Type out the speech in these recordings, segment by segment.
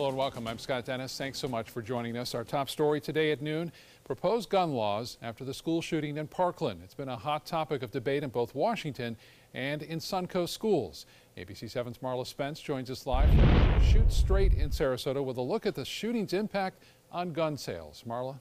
Hello and welcome. I'm Scott Dennis. Thanks so much for joining us. Our top story today at noon, proposed gun laws after the school shooting in Parkland. It's been a hot topic of debate in both Washington and in Suncoast schools. ABC 7's Marla Spence joins us live from Shoot Straight in Sarasota with a look at the shooting's impact on gun sales. Marla?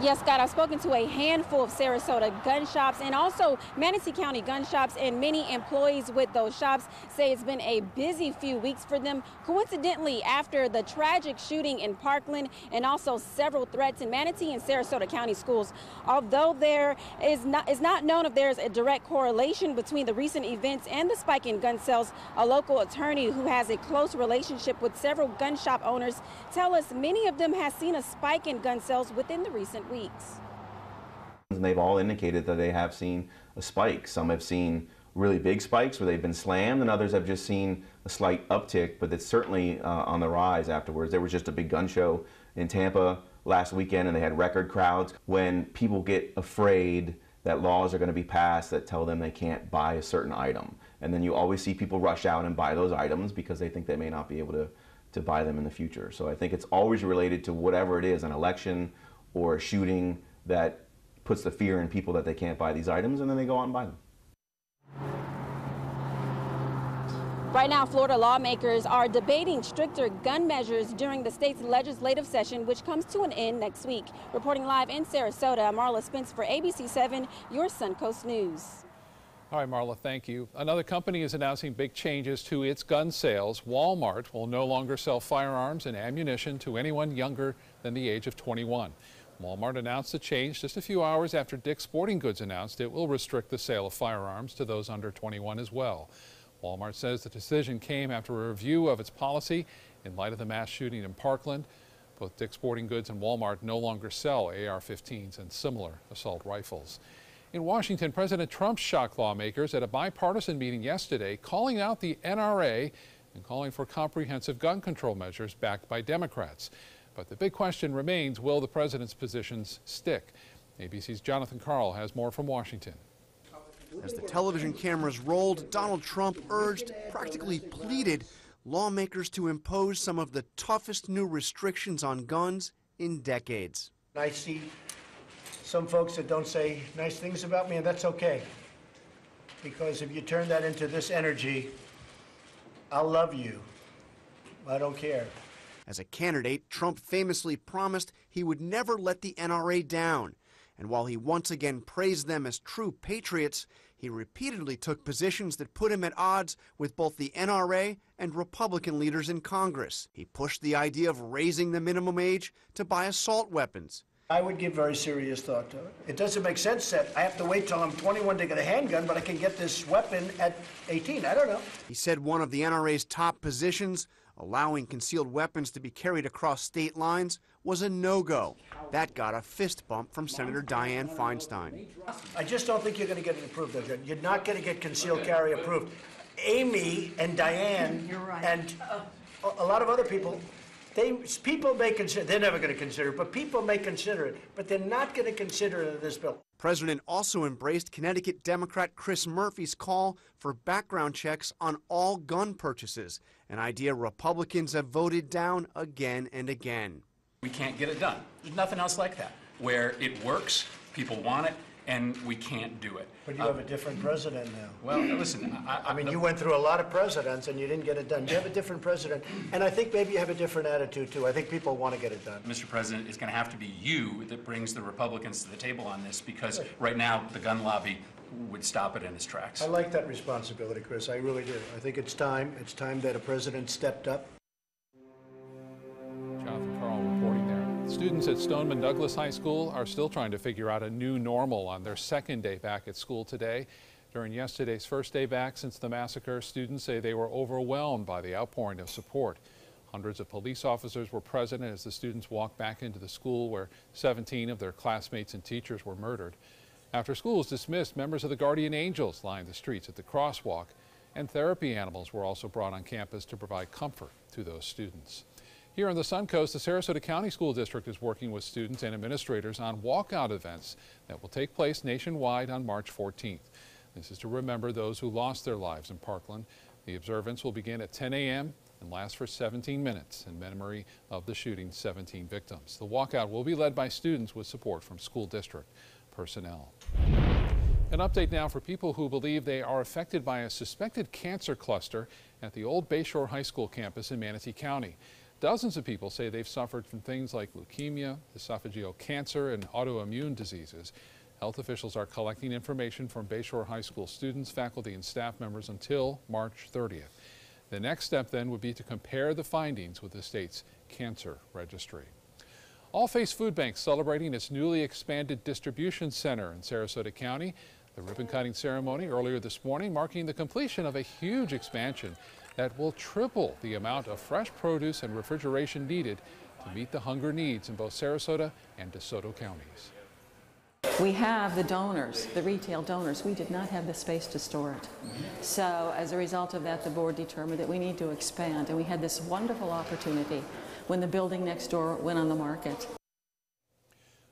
Yes, Scott, I've spoken to a handful of Sarasota gun shops and also Manatee County gun shops, and many employees with those shops say it's been a busy few weeks for them. Coincidentally, after the tragic shooting in Parkland and also several threats in Manatee and Sarasota County schools. Although there is not known if there's a direct correlation between the recent events and the spike in gun sales, a local attorney who has a close relationship with several gun shop owners tell us many of them have seen a spike in gun sales within the recent weeks. And they've all indicated that they have seen a spike. Some have seen really big spikes where they've been slammed, and others have just seen a slight uptick, but it's certainly on the rise afterwards. There was just a big gun show in Tampa last weekend, and they had record crowds. When people get afraid that laws are going to be passed that tell them they can't buy a certain item, and then you always see people rush out and buy those items because they think they may not be able to buy them in the future. So I think it's always related to whatever it is, an election or a shooting that puts the fear in people that they can't buy these items, and then they go out and buy them. Right now, Florida lawmakers are debating stricter gun measures during the state's legislative session, which comes to an end next week. Reporting live in Sarasota, I'm Marla Spence for ABC 7, your Suncoast News. All right, Marla, thank you. Another company is announcing big changes to its gun sales. Walmart will no longer sell firearms and ammunition to anyone younger than the age of 21. Walmart announced the change just a few hours after Dick's Sporting Goods announced it will restrict the sale of firearms to those under 21 as well. Walmart says the decision came after a review of its policy in light of the mass shooting in Parkland. Both Dick's Sporting Goods and Walmart no longer sell AR-15s and similar assault rifles. In Washington, President Trump shocked lawmakers at a bipartisan meeting yesterday, calling out the NRA and calling for comprehensive gun control measures backed by Democrats. But the big question remains, will the president's positions stick? ABC's Jonathan Karl has more from Washington. As the television cameras rolled, Donald Trump urged, practically pleaded, lawmakers to impose some of the toughest new restrictions on guns in decades. I see some folks that don't say nice things about me, and that's okay. Because if you turn that into this energy, I'll love you. I don't care. As a candidate, Trump famously promised he would never let the NRA down. And while he once again praised them as true patriots, he repeatedly took positions that put him at odds with both the NRA and Republican leaders in Congress. He pushed the idea of raising the minimum age to buy assault weapons. I would give very serious thought to it. It doesn't make sense that I have to wait till I'm 21 to get a handgun, but I can get this weapon at 18. I don't know. He said one of the NRA's top positions, allowing concealed weapons to be carried across state lines, was a no-go. That got a fist bump from Senator Dianne Feinstein. I just don't think you're going to get it approved, though, Judge. You're not going to get concealed carry approved. Amy and Dianne and a lot of other people, people may consider, they're never going to consider it, but people may consider it, but they're not going to consider it in this bill. The president also embraced Connecticut Democrat Chris Murphy's call for background checks on all gun purchases, an idea Republicans have voted down again and again. We can't get it done. There's nothing else like that, where it works, people want it, and we can't do it. But you have a different president now. Well, listen, I mean, you went through a lot of presidents and you didn't get it done. You have a different president, and I think maybe you have a different attitude, too. I think people want to get it done. Mr. President, it's going to have to be you that brings the Republicans to the table on this, because right now the gun lobby would stop it in its tracks. I like that responsibility, Chris. I really do. I think it's time. It's time that a president stepped up. Jonathan Karl reporting there. Students at Stoneman Douglas High School are still trying to figure out a new normal on their second day back at school today. During yesterday's first day back since the massacre, students say they were overwhelmed by the outpouring of support. Hundreds of police officers were present as the students walked back into the school where 17 of their classmates and teachers were murdered. After school was dismissed, members of the Guardian Angels lined the streets at the crosswalk, and therapy animals were also brought on campus to provide comfort to those students. Here on the Suncoast, the Sarasota County School District is working with students and administrators on walkout events that will take place nationwide on March 14th. This is to remember those who lost their lives in Parkland. The observance will begin at 10 a.m. and lasts for 17 minutes in memory of the shooting's 17 victims. The walkout will be led by students with support from school district personnel. An update now for people who believe they are affected by a suspected cancer cluster at the old Bayshore High School campus in Manatee County. Dozens of people say they've suffered from things like leukemia, esophageal cancer, and autoimmune diseases. Health officials are collecting information from Bayshore High School students, faculty, and staff members until March 30th. The next step then would be to compare the findings with the state's cancer registry. All Face Food Bank celebrating its newly expanded distribution center in Sarasota County. The ribbon-cutting ceremony earlier this morning marking the completion of a huge expansion that will triple the amount of fresh produce and refrigeration needed to meet the hunger needs in both Sarasota and DeSoto counties. We have the donors, the retail donors. We did not have the space to store it. So as a result of that, the board determined that we need to expand, and we had this wonderful opportunity when the building next door went on the market.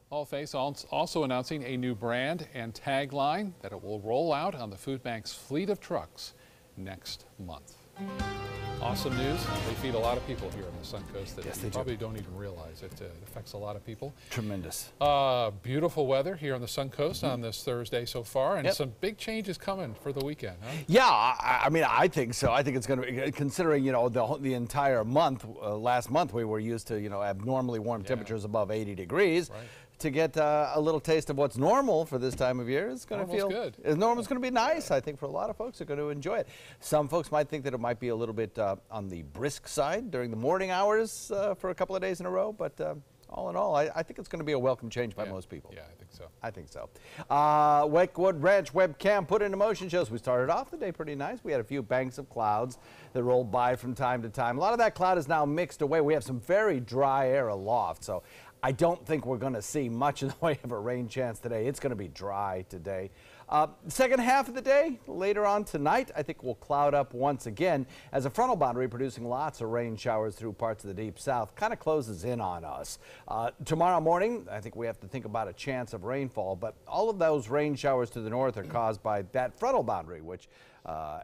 All Face also announcing a new brand and tagline that it will roll out on the food bank's fleet of trucks next month. Awesome news. They feed a lot of people here on the Suncoast that Yes, you probably don't even realize. It affects a lot of people. Tremendous. Beautiful weather here on the Suncoast on this Thursday so far, and Yep. some big changes coming for the weekend, huh? Yeah, I mean, I think so. I think it's going to be, considering, you know, the entire month, last month we were used to, you know, abnormally warm temperatures above 80 degrees. Right. To get a little taste of what's normal for this time of year is going to feel good. Normal's going to be nice. I think for a lot of folks are going to enjoy it. Some folks might think that it might be a little bit on the brisk side during the morning hours for a couple of days in a row, but all in all, I think it's going to be a welcome change by most people. Yeah, I think so. I think so. Wakewood Ranch webcam put into motion shows. We started off the day pretty nice. We had a few banks of clouds that rolled by from time to time. A lot of that cloud is now mixed away. We have some very dry air aloft, so I don't think we're going to see much in the way of a rain chance today. It's going to be dry today. Second half of the day, later on tonight, I think we'll cloud up once again as a frontal boundary producing lots of rain showers through parts of the deep south kind of closes in on us. Tomorrow morning, I think we have to think about a chance of rainfall, but all of those rain showers to the north are caused by that frontal boundary, which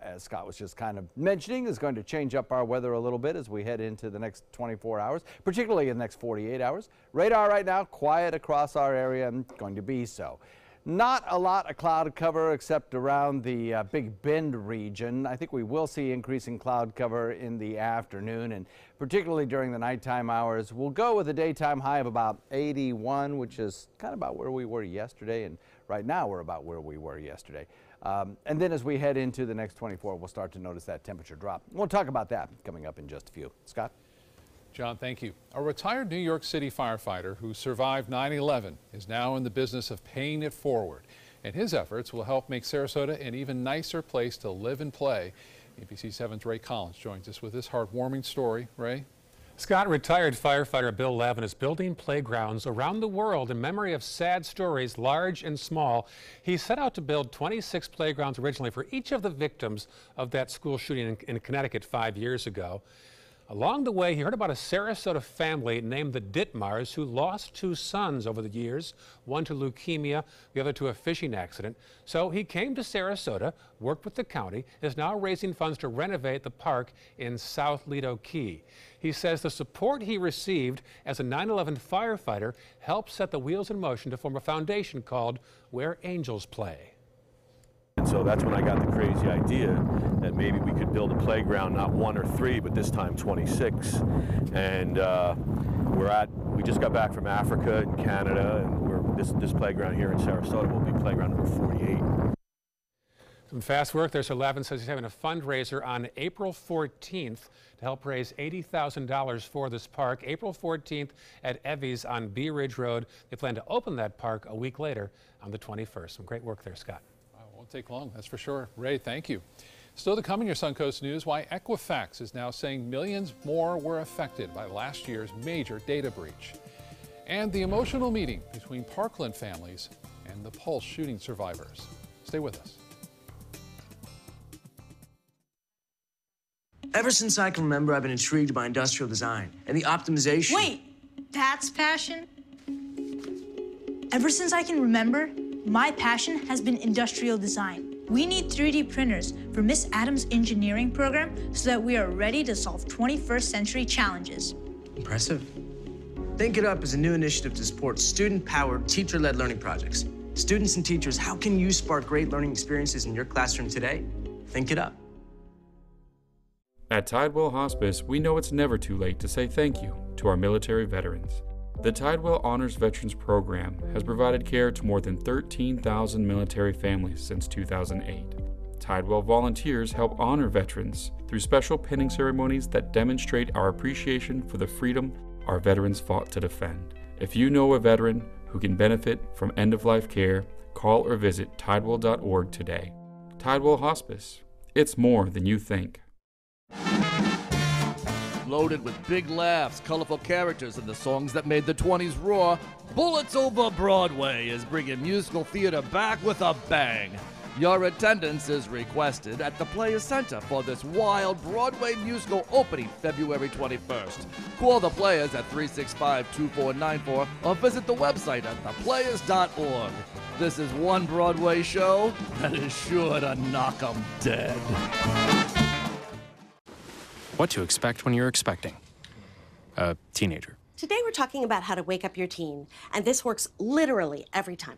as Scott was just kind of mentioning, is going to change up our weather a little bit as we head into the next 24 hours, particularly in the next 48 hours. Radar right now, quiet across our area and going to be so. Not a lot of cloud cover except around the Big Bend region. I think we will see increasing cloud cover in the afternoon and particularly during the nighttime hours. We'll go with a daytime high of about 81, which is kind of about where we were yesterday, and right now we're about where we were yesterday. And then as we head into the next 24, we'll start to notice that temperature drop. We'll talk about that coming up in just a few. Scott? John, thank you. A retired New York City firefighter who survived 9/11 is now in the business of paying it forward, and his efforts will help make Sarasota an even nicer place to live and play. ABC 7's Ray Collins joins us with this heartwarming story. Ray? Scott, retired firefighter Bill Lavin is building playgrounds around the world in memory of sad stories, large and small. He set out to build 26 playgrounds originally for each of the victims of that school shooting in Connecticut 5 years ago. Along the way, he heard about a Sarasota family named the Ditmars who lost 2 sons over the years, one to leukemia, the other to a fishing accident. So he came to Sarasota, worked with the county, is now raising funds to renovate the park in South Lido Key. He says the support he received as a 9/11 firefighter helped set the wheels in motion to form a foundation called Where Angels Play. And so that's when I got the crazy idea that maybe we could build a playground, not 1 or 3, but this time 26. And we just got back from Africa and Canada, and this playground here in Sarasota will be playground number 48. Some fast work there. So Lavin says he's having a fundraiser on April 14th to help raise $80,000 for this park. April 14th at Evie's on Bee Ridge Road. They plan to open that park a week later on the 21st. Some great work there, Scott. Won't take long, that's for sure. Ray, thank you. Still to come in your Suncoast News, why Equifax is now saying millions more were affected by last year's major data breach. And the emotional meeting between Parkland families and the Pulse shooting survivors. Stay with us. Ever since I can remember, I've been intrigued by industrial design and the optimization. Wait, that's passion? Ever since I can remember, my passion has been industrial design. We need 3D printers for Miss Adams' engineering program so that we are ready to solve 21st century challenges. Impressive. Think It Up is a new initiative to support student-powered, teacher-led learning projects. Students and teachers, how can you spark great learning experiences in your classroom today? Think It Up. At Tidewell Hospice, we know it's never too late to say thank you to our military veterans. The Tidewell Honors Veterans Program has provided care to more than 13,000 military families since 2008. Tidewell volunteers help honor veterans through special pinning ceremonies that demonstrate our appreciation for the freedom our veterans fought to defend. If you know a veteran who can benefit from end-of-life care, call or visit tidewell.org today. Tidewell Hospice. It's more than you think. Loaded with big laughs, colorful characters, and the songs that made the 20s roar, Bullets Over Broadway is bringing musical theater back with a bang. Your attendance is requested at the Players Center for this wild Broadway musical opening February 21st. Call the Players at 365-2494 or visit the website at theplayers.org. This is one Broadway show that is sure to knock 'em dead. What to expect when you're expecting a teenager. Today we're talking about how to wake up your teen, and this works literally every time.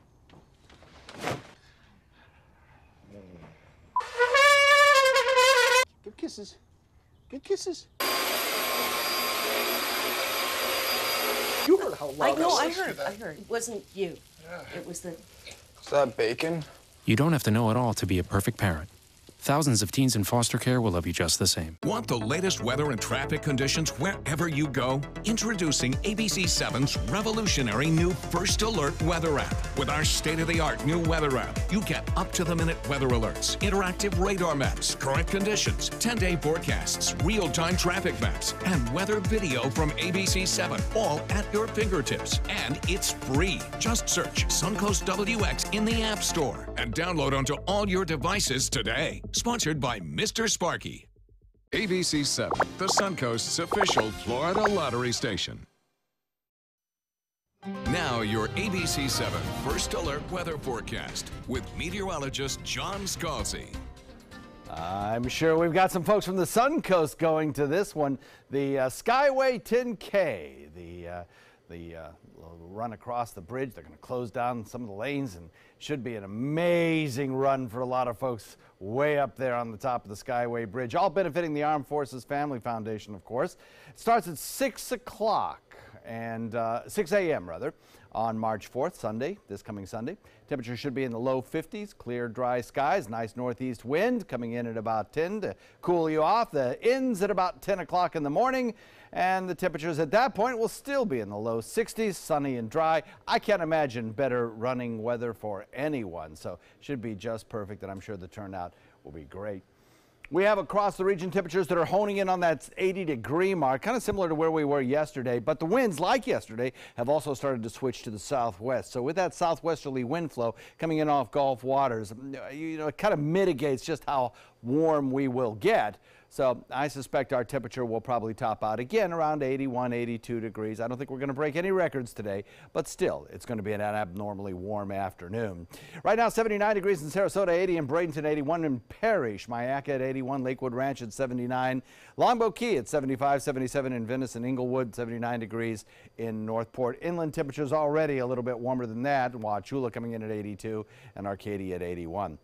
Good kisses. Good kisses. You heard how loud I heard. It wasn't you. It was the... Is that bacon? You don't have to know it all to be a perfect parent. Thousands of teens in foster care will love you just the same. Want the latest weather and traffic conditions wherever you go? Introducing ABC7's revolutionary new First Alert weather app. With our state-of-the-art new weather app, you get up-to-the-minute weather alerts, interactive radar maps, current conditions, 10-day forecasts, real-time traffic maps, and weather video from ABC7, all at your fingertips. And it's free. Just search Suncoast WX in the App Store and download onto all your devices today. Sponsored by Mr. Sparky. ABC7, the Suncoast's official Florida lottery station. Now your ABC7 First Alert weather forecast with meteorologist John Scalzi. I'm sure we've got some folks from the Suncoast going to this one. The Skyway 10K, the run across the bridge. They're going to close down some of the lanes and should be an amazing run for a lot of folks way up there on the top of the Skyway Bridge, all benefiting the Armed Forces Family Foundation, of course. It starts at 6 o'clock and 6 a.m. rather, on March 4th, Sunday, this coming Sunday. Temperature should be in the low 50s, clear, dry skies, nice northeast wind coming in at about 10 to cool you off. The ends at about 10 o'clock in the morning, and the temperatures at that point will still be in the low 60s, sunny and dry. I can't imagine better running weather for anyone, so should be just perfect, and I'm sure the turnout will be great. We have across the region temperatures that are honing in on that 80-degree mark, kind of similar to where we were yesterday, but the winds, like yesterday, have also started to switch to the southwest. So with that southwesterly wind flow coming in off Gulf waters, it kind of mitigates just how warm we will get. So I suspect our temperature will probably top out again around 81, 82 degrees. I don't think we're going to break any records today, but still, it's going to be an abnormally warm afternoon. Right now, 79 degrees in Sarasota, 80 in Bradenton, 81 in Parrish, Mayaca at 81, Lakewood Ranch at 79, Longboat Key at 75, 77 in Venice and Inglewood, 79 degrees in Northport. Inland temperatures already a little bit warmer than that. Wauchula coming in at 82 and Arcadia at 81.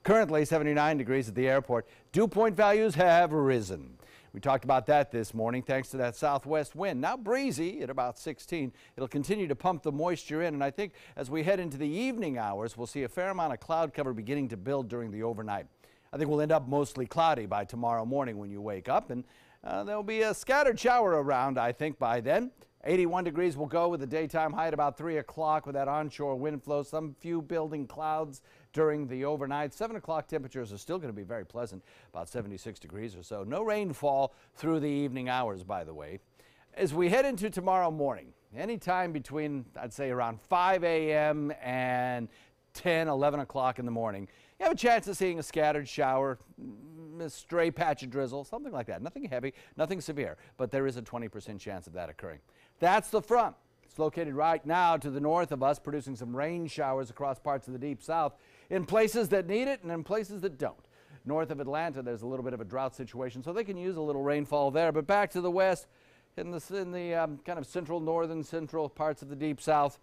Currently 79 degrees at the airport. Dew point values have risen. We talked about that this morning thanks to that southwest wind. Now breezy at about 16. It'll continue to pump the moisture in, and I think as we head into the evening hours, we'll see a fair amount of cloud cover beginning to build during the overnight. I think we'll end up mostly cloudy by tomorrow morning when you wake up, and there'll be a scattered shower around, I think, by then. 81 degrees will go with the daytime high at about 3 o'clock with that onshore wind flow, some few building clouds during the overnight. 7 o'clock temperatures are still going to be very pleasant, about 76 degrees or so. No rainfall through the evening hours, by the way. As we head into tomorrow morning, anytime between, I'd say, around 5 a.m. and 10, 11 o'clock in the morning, you have a chance of seeing a scattered shower, a stray patch of drizzle, something like that. Nothing heavy, nothing severe, but there is a 20% chance of that occurring. That's the front. It's located right now to the north of us, producing some rain showers across parts of the deep south. in places that need it and in places that don't. North of Atlanta, there's a little bit of a drought situation, so they can use a little rainfall there. But back to the west, in the kind of central parts of the deep south,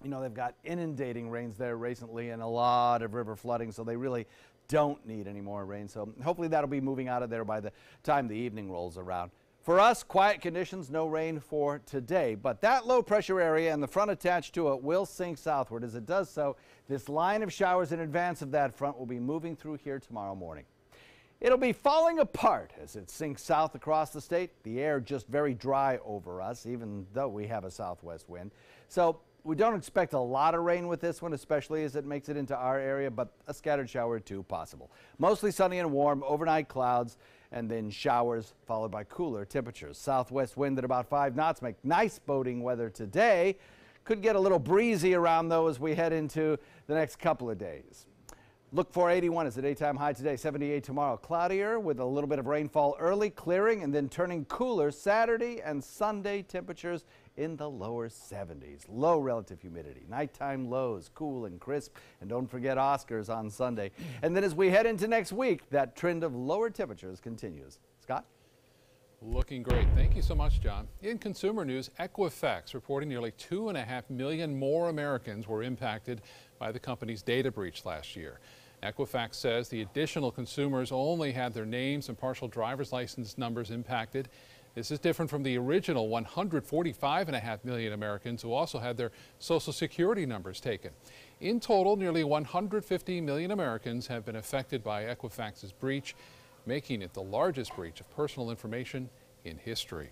you know, they've got inundating rains there recently and a lot of river flooding, so they really don't need any more rain. So hopefully that'll be moving out of there by the time the evening rolls around. For us, quiet conditions, no rain for today, but that low pressure area and the front attached to it will sink southward. As it does so, this line of showers in advance of that front will be moving through here tomorrow morning. It'll be falling apart as it sinks south across the state. The air just very dry over us, even though we have a southwest wind. So we don't expect a lot of rain with this one, especially as it makes it into our area, but a scattered shower or two possible. Mostly sunny and warm, overnight clouds, and then showers followed by cooler temperatures. Southwest wind at about 5 knots make nice boating weather today. Could get a little breezy around though as we head into the next couple of days. Look for 81 as the daytime high today, 78 tomorrow. Cloudier with a little bit of rainfall early, clearing and then turning cooler Saturday and Sunday. Temperatures in the lower 70s. Low relative humidity. Nighttime lows, cool and crisp. And don't forget Oscars on Sunday. And then as we head into next week, that trend of lower temperatures continues. Scott? Looking great. Thank you so much, John. In consumer news, Equifax reporting nearly 2.5 million more Americans were impacted by the company's data breach last year. Equifax says the additional consumers only had their names and partial driver's license numbers impacted. This is different from the original 145.5 million Americans who also had their Social Security numbers taken. In total, nearly 150 million Americans have been affected by Equifax's breach, making it the largest breach of personal information in history.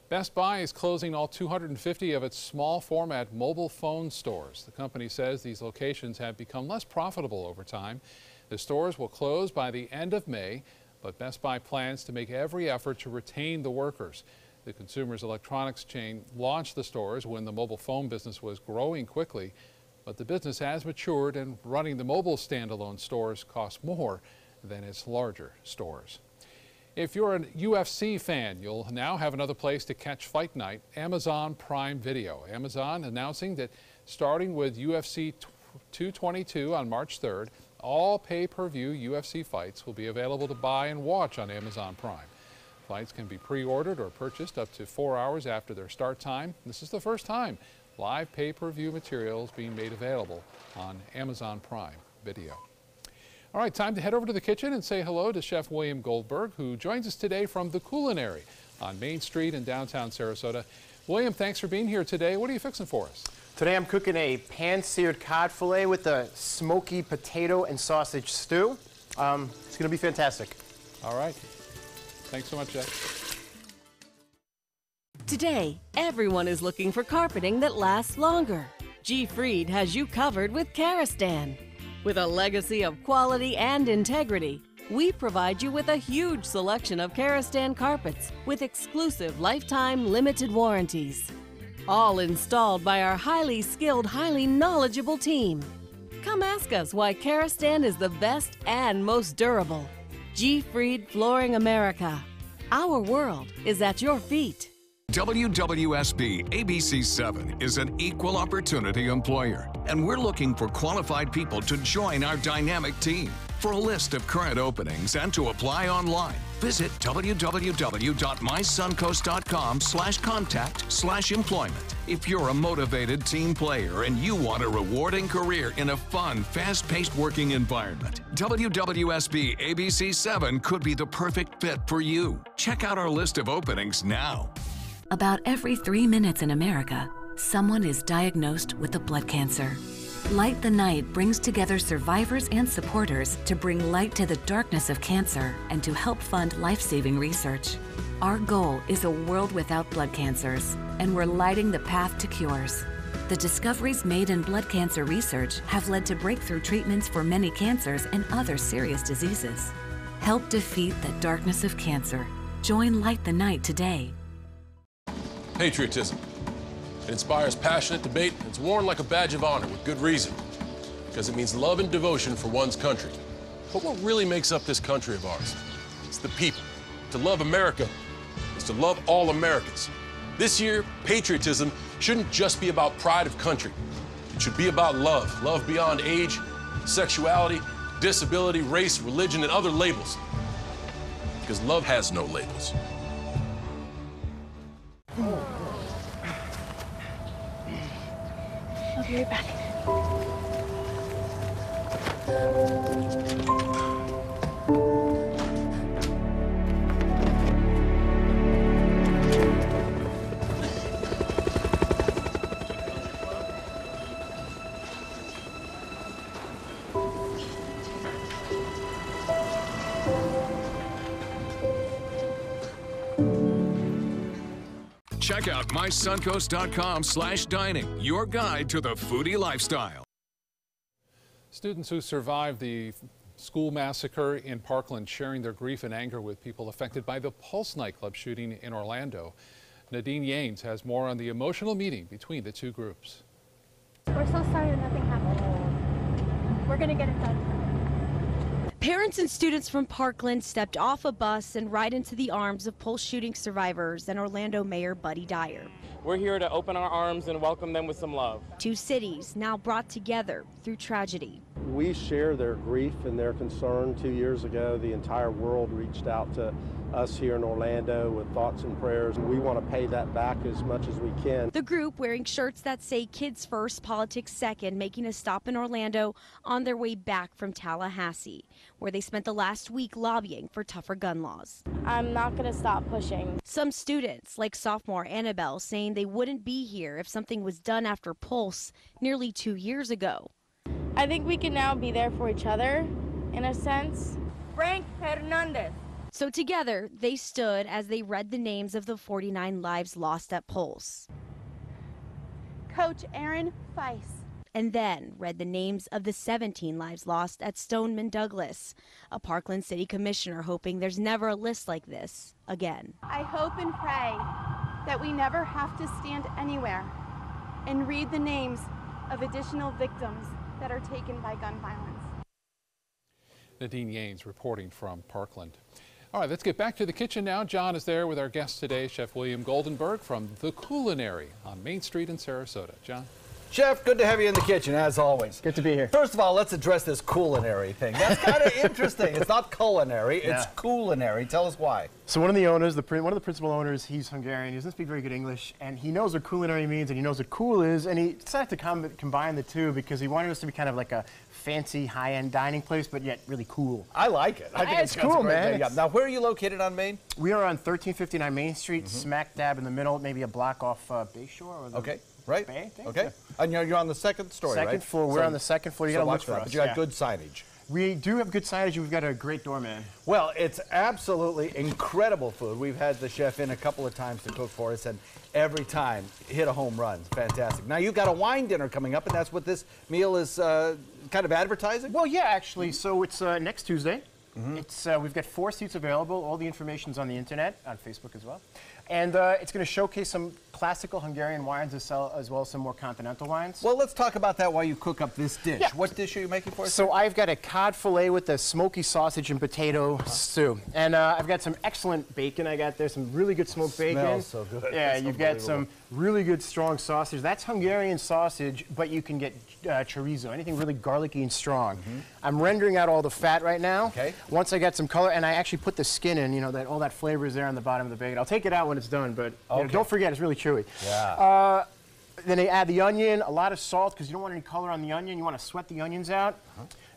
Best Buy is closing all 250 of its small format mobile phone stores. The company says these locations have become less profitable over time. The stores will close by the end of May, but Best Buy plans to make every effort to retain the workers. The consumer electronics chain launched the stores when the mobile phone business was growing quickly, but the business has matured and running the mobile standalone stores costs more than its larger stores. If you're a UFC fan, you'll now have another place to catch Fight Night, Amazon Prime Video. Amazon announcing that starting with UFC 222 on March 3rd, all pay-per-view UFC fights will be available to buy and watch on Amazon Prime. Fights can be pre-ordered or purchased up to 4 hours after their start time. This is the first time live pay-per-view material is being made available on Amazon Prime Video. All right, time to head over to the kitchen and say hello to Chef William Goldberg, who joins us today from The Culinary on Main Street in downtown Sarasota. William, thanks for being here today. What are you fixing for us? Today I'm cooking a pan-seared cod fillet with a smoky potato and sausage stew. It's going to be fantastic. All right. Thanks so much, Chef. Today, everyone is looking for carpeting that lasts longer. G. Fried has you covered with Karastan. With a legacy of quality and integrity, we provide you with a huge selection of Karastan carpets with exclusive lifetime limited warranties. All installed by our highly skilled, highly knowledgeable team. Come ask us why Karastan is the best and most durable. G. Fried Flooring America. Our world is at your feet. WWSB ABC7 is an equal opportunity employer, and we're looking for qualified people to join our dynamic team. For a list of current openings and to apply online, visit www.mysuncoast.com/contact/employment. If you're a motivated team player and you want a rewarding career in a fun, fast-paced working environment, WWSB ABC7 could be the perfect fit for you. Check out our list of openings now. About every 3 minutes in America, someone is diagnosed with a blood cancer. Light the Night brings together survivors and supporters to bring light to the darkness of cancer and to help fund life-saving research. Our goal is a world without blood cancers, and we're lighting the path to cures. The discoveries made in blood cancer research have led to breakthrough treatments for many cancers and other serious diseases. Help defeat the darkness of cancer. Join Light the Night today. Patriotism. It inspires passionate debate, and it's worn like a badge of honor with good reason, because it means love and devotion for one's country. But what really makes up this country of ours? It's the people. To love America is to love all Americans. This year, patriotism shouldn't just be about pride of country. It should be about love, love beyond age, sexuality, disability, race, religion, and other labels. Because love has no labels. I'll be right back. Check out mysuncoast.com/dining, your guide to the foodie lifestyle. Students who survived the school massacre in Parkland sharing their grief and anger with people affected by the Pulse nightclub shooting in Orlando. Nadine Yanes has more on the emotional meeting between the two groups. We're so sorry that nothing happened. We're gonna get it done. Parents and students from Parkland stepped off a bus and right into the arms of Pulse shooting survivors and Orlando Mayor Buddy Dyer. We're here to open our arms and welcome them with some love. Two cities now brought together through tragedy. We share their grief and their concern. 2 years ago, the entire world reached out to us here in Orlando with thoughts and prayers, and we want to pay that back as much as we can. The group, wearing shirts that say Kids First, Politics Second, making a stop in Orlando on their way back from Tallahassee, where they spent the last week lobbying for tougher gun laws. I'm not gonna stop pushing. Some students, like sophomore Annabelle, saying they wouldn't be here if something was done after Pulse nearly 2 years ago. I think we can now be there for each other, in a sense. Frank Hernandez. So together, they stood as they read the names of the 49 lives lost at Pulse. Coach Aaron Feis. And then read the names of the 17 lives lost at Stoneman Douglas, a Parkland City Commissioner hoping there's never a list like this again. I hope and pray that we never have to stand anywhere and read the names of additional victims that are taken by gun violence. Nadine Yanes reporting from Parkland. All right, let's get back to the kitchen now. John is there with our guest today, Chef William Goldenberg from The Culinary on Main Street in Sarasota. John? Chef, good to have you in the kitchen, as always. Good to be here. First of all, let's address this culinary thing. That's kind of interesting. It's not culinary, it's culinary. Tell us why. So one of the owners, one of the principal owners, he's Hungarian. He doesn't speak very good English, and he knows what culinary means, and he knows what cool is, and he decided to combine the two because he wanted us to be kind of like a fancy, high-end dining place, but yet really cool. I like it. I think it's cool, man. Now, where are you located on Main? We are on 1359 Main Street, smack dab in the middle, maybe a block off Bayshore. Or the right. Bay, I think. Okay. And you're on the second story, right? Second floor. We're on the second floor. You got to look for us. But you got good signage. We do have good signage. We've got a great doorman. Well, it's absolutely incredible food. We've had the chef in a couple of times to cook for us, and every time hit a home run. Fantastic. Now, you've got a wine dinner coming up, and that's what this meal is kind of advertising? Well, yeah, actually. So it's next Tuesday. It's we've got 4 seats available. All the information's on the internet, on Facebook as well. And it's going to showcase some classical Hungarian wines as well as some more continental wines. Well, let's talk about that while you cook up this dish. Yeah. What dish are you making for us? So I've got a cod fillet with a smoky sausage and potato stew. And I've got some excellent bacon. I got there some really good smoked bacon. Smells so good. Yeah, That's you've got some really good strong sausage. That's Hungarian sausage, but you can get chorizo, anything really garlicky and strong. I'm rendering out all the fat right now. Okay. Once I got some color, and I actually put the skin in, you know, that all that flavor is there on the bottom of the bacon. I'll take it out when it's done, but you know, don't forget, it's really chewy. Yeah. Then they add the onion, a lot of salt, because you don't want any color on the onion. You want to sweat the onions out.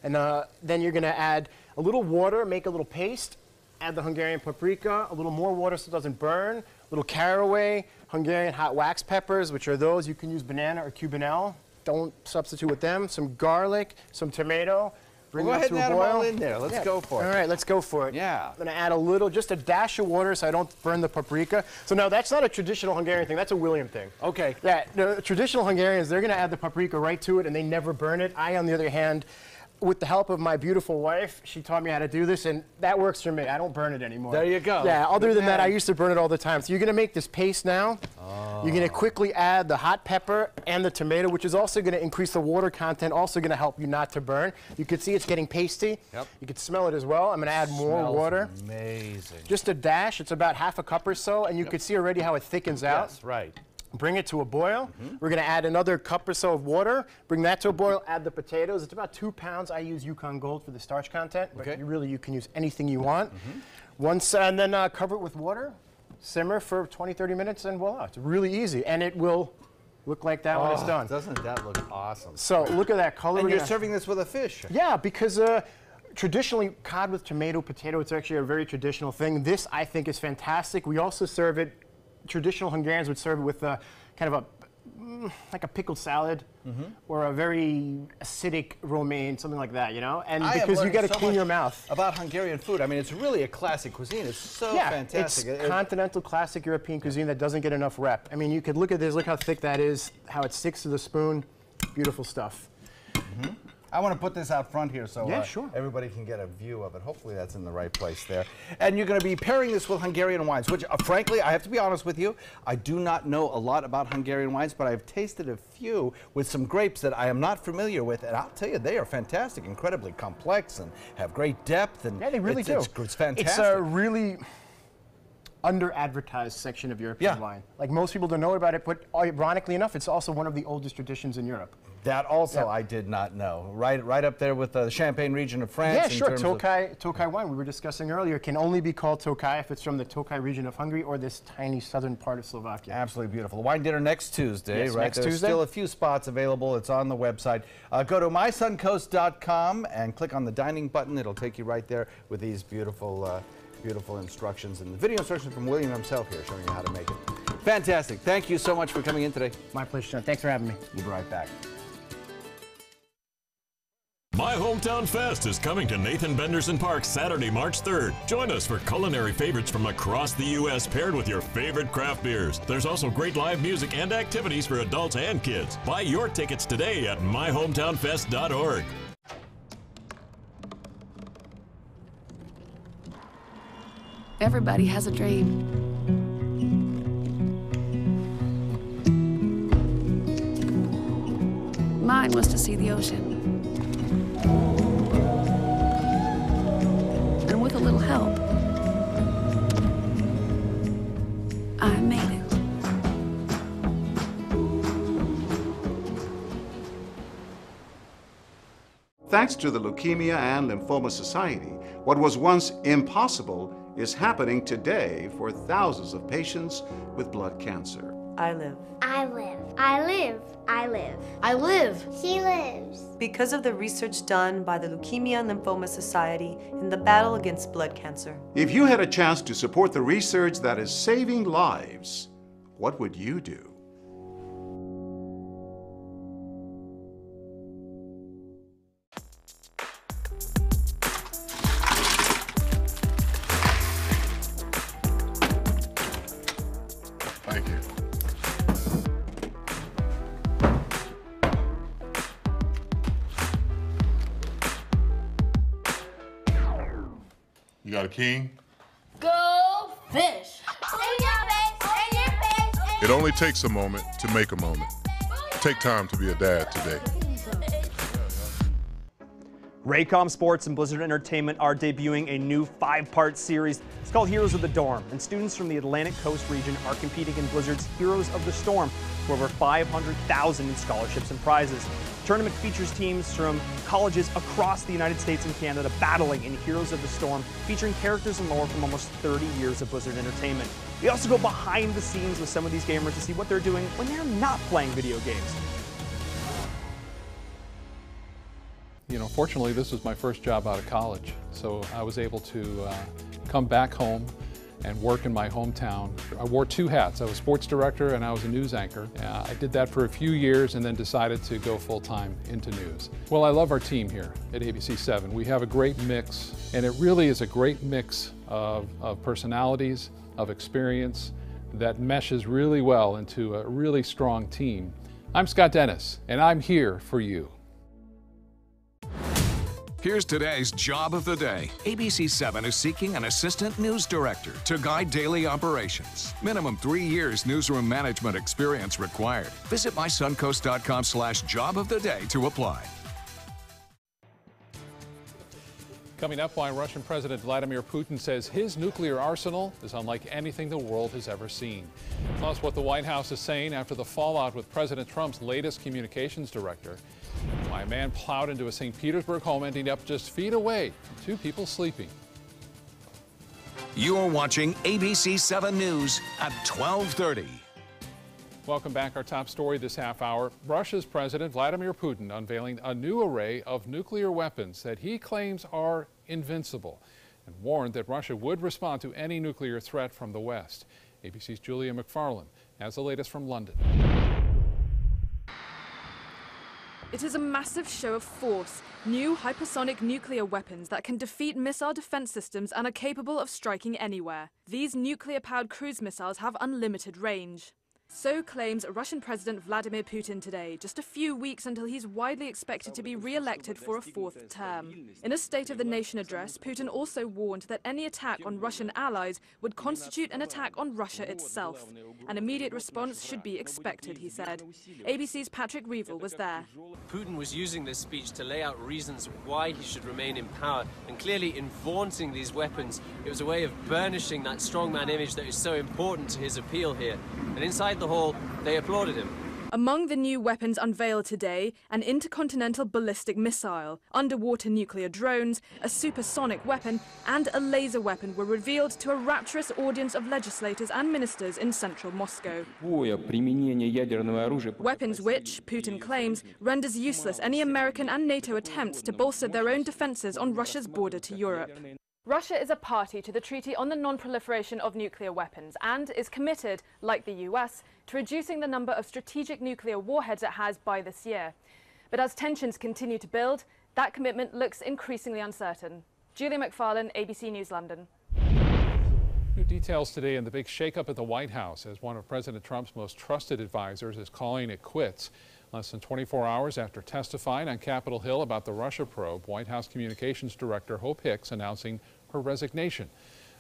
And then you're going to add a little water, make a little paste, add the Hungarian paprika, a little more water so it doesn't burn, a little caraway, Hungarian hot wax peppers, which are those. You can use banana or cubanelle. Don't substitute with them. Some garlic, some tomato. Bring Go it up ahead to and a add boil. them all in there. Let's go for it. All right, let's go for it. Yeah. I'm going to add a little, just a dash of water so I don't burn the paprika. So now that's not a traditional Hungarian thing. That's a William thing. Okay. Yeah, the traditional Hungarians, they're going to add the paprika right to it and they never burn it. I, on the other hand, with the help of my beautiful wife, she taught me how to do this, and that works for me. I don't burn it anymore. There you go. Yeah, other than that, I used to burn it all the time. So you're going to make this paste now. You're going to quickly add the hot pepper and the tomato, which is also going to increase the water content, also going to help you not to burn. You can see it's getting pasty. Yep. You can smell it as well. I'm going to add more water. Amazing. Just a dash. It's about half a cup or so, and you can see already how it thickens out. Yes, right. bring it to a boil. We're going to add another cup or so of water, bring that to a boil, add the potatoes. It's about 2 pounds. I use Yukon Gold for the starch content, but you can use anything you want. And then cover it with water, simmer for 20, 30 minutes, and voila. It's really easy, and it will look like that when it's done. Doesn't that look awesome? So look at that color. And you're serving this with a fish. Yeah, because traditionally, cod with tomato, potato, it's actually a very traditional thing. This, I think, is fantastic. We also serve it, traditional Hungarians would serve it with kind of like a pickled salad or a very acidic romaine, something like that, you know? And because you got to clean your mouth. About Hungarian food. I mean, it's really a classic cuisine. It's so fantastic. It's continental, classic European cuisine that doesn't get enough rep. I mean, you could look at this, look how thick that is, how it sticks to the spoon. Beautiful stuff. I want to put this out front here so everybody can get a view of it. Hopefully that's in the right place there. And you're going to be pairing this with Hungarian wines, which frankly, I have to be honest with you, I do not know a lot about Hungarian wines, but I've tasted a few with some grapes that I am not familiar with, and I'll tell you, they are fantastic, incredibly complex and have great depth. And yeah, they really do. It's fantastic. It's a really under-advertised section of European wine. Like, most people don't know about it, but ironically enough, it's also one of the oldest traditions in Europe. That also I did not know. Right up there with the Champagne region of France. Yeah, sure. Tokaj wine we were discussing earlier can only be called Tokaj if it's from the Tokaj region of Hungary or this tiny southern part of Slovakia. Absolutely beautiful. Wine dinner next Tuesday, yes, right? Next There's Tuesday. Still a few spots available. It's on the website. Go to mysuncoast.com and click on the dining button. It'll take you right there with these beautiful instructions and the video instructions from William himself here showing you how to make it. Fantastic. Thank you so much for coming in today. My pleasure, John. Thanks for having me. We'll be right back. My Hometown Fest is coming to Nathan Benderson Park Saturday, March 3rd. Join us for culinary favorites from across the U.S. paired with your favorite craft beers. There's also great live music and activities for adults and kids. Buy your tickets today at myhometownfest.org. Everybody has a dream. Mine was to see the ocean. And with a little help, I made it. Thanks to the Leukemia and Lymphoma Society, what was once impossible is happening today for thousands of patients with blood cancer. I live. I live. I live. I live. I live. She lives. Because of the research done by the Leukemia and Lymphoma Society in the battle against blood cancer. If you had a chance to support the research that is saving lives, what would you do? Thank you. You got a king? Go fish! It only takes a moment to make a moment. Take time to be a dad today. Raycom Sports and Blizzard Entertainment are debuting a new 5-part series. It's called Heroes of the Dorm, and students from the Atlantic Coast region are competing in Blizzard's Heroes of the Storm for over $500,000 in scholarships and prizes. The tournament features teams from colleges across the United States and Canada battling in Heroes of the Storm, featuring characters and lore from almost 30 years of Blizzard Entertainment. We also go behind the scenes with some of these gamers to see what they're doing when they're not playing video games. You know, fortunately, this was my first job out of college, so I was able to come back home and work in my hometown. I wore 2 hats. I was sports director and I was a news anchor. I did that for a few years and then decided to go full-time into news. Well, I love our team here at ABC7. We have a great mix, and it really is a great mix of personalities, of experience that meshes really well into a really strong team. I'm Scott Dennis, and I'm here for you. Here's today's job of the day. ABC7 is seeking an assistant news director to guide daily operations. Minimum 3 years newsroom management experience required. Visit mysuncoast.com/job of the day to apply. Coming up, why Russian President Vladimir Putin says his nuclear arsenal is unlike anything the world has ever seen. Plus, what the White House is saying after the fallout with President Trump's latest communications director. Why a man plowed into a St. Petersburg home, ending up just feet away from two people sleeping. You're watching ABC 7 News at 12:30. Welcome back. Our top story this half hour. Russia's President Vladimir Putin unveiling a new array of nuclear weapons that he claims are invincible, and warned that Russia would respond to any nuclear threat from the West. ABC's Julia McFarlane has the latest from London. It is a massive show of force. New hypersonic nuclear weapons that can defeat missile defense systems and are capable of striking anywhere. These nuclear-powered cruise missiles have unlimited range. So claims Russian President Vladimir Putin today, just a few weeks until he's widely expected to be re-elected for a fourth term. In a State of the Nation address, Putin also warned that any attack on Russian allies would constitute an attack on Russia itself. An immediate response should be expected, he said. ABC's Patrick Reevell was there. Putin was using this speech to lay out reasons why he should remain in power, and clearly in vaunting these weapons, it was a way of burnishing that strongman image that is so important to his appeal here. And inside the hall, they applauded him. Among the new weapons unveiled today, an intercontinental ballistic missile, underwater nuclear drones, a supersonic weapon, and a laser weapon were revealed to a rapturous audience of legislators and ministers in central Moscow. Weapons which, Putin claims, renders useless any American and NATO attempts to bolster their own defenses on Russia's border to Europe. Russia is a party to the Treaty on the Non-Proliferation of Nuclear Weapons and is committed, like the US, to reducing the number of strategic nuclear warheads it has by this year. But as tensions continue to build, that commitment looks increasingly uncertain. Julia McFarlane, ABC News, London. New details today in the big shakeup at the White House as one of President Trump's most trusted advisors is calling it quits. Less than 24 hours after testifying on Capitol Hill about the Russia probe, White House Communications Director Hope Hicks announcing her resignation.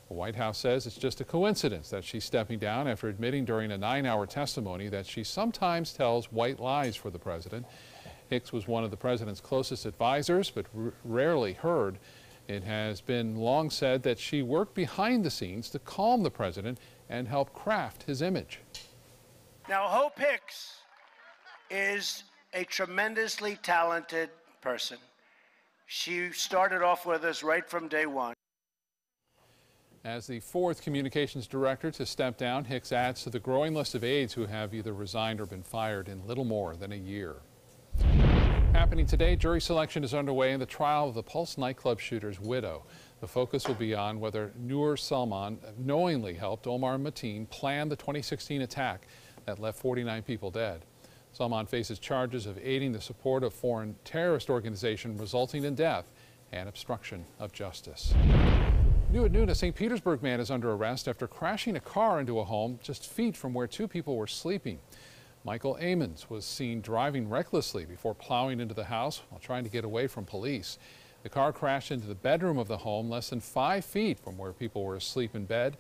The White House says it's just a coincidence that she's stepping down after admitting during a 9-hour testimony that she sometimes tells white lies for the president. Hicks was one of the president's closest advisors, but rarely heard. It has been long said that she worked behind the scenes to calm the president and help craft his image. Now, Hope Hicks is a tremendously talented person. She started off with us right from day one. As the fourth communications director to step down, Hicks adds to the growing list of aides who have either resigned or been fired in little more than a year. Happening today, jury selection is underway in the trial of the Pulse nightclub shooter's widow. The focus will be on whether Noor Salman knowingly helped Omar Mateen plan the 2016 attack that left 49 people dead. Salman faces charges of aiding the support of foreign terrorist organization resulting in death and obstruction of justice. New at noon, a St. Petersburg man is under arrest after crashing a car into a home just feet from where two people were sleeping. Michael Amons was seen driving recklessly before plowing into the house while trying to get away from police. The car crashed into the bedroom of the home less than 5 feet from where people were asleep in bed.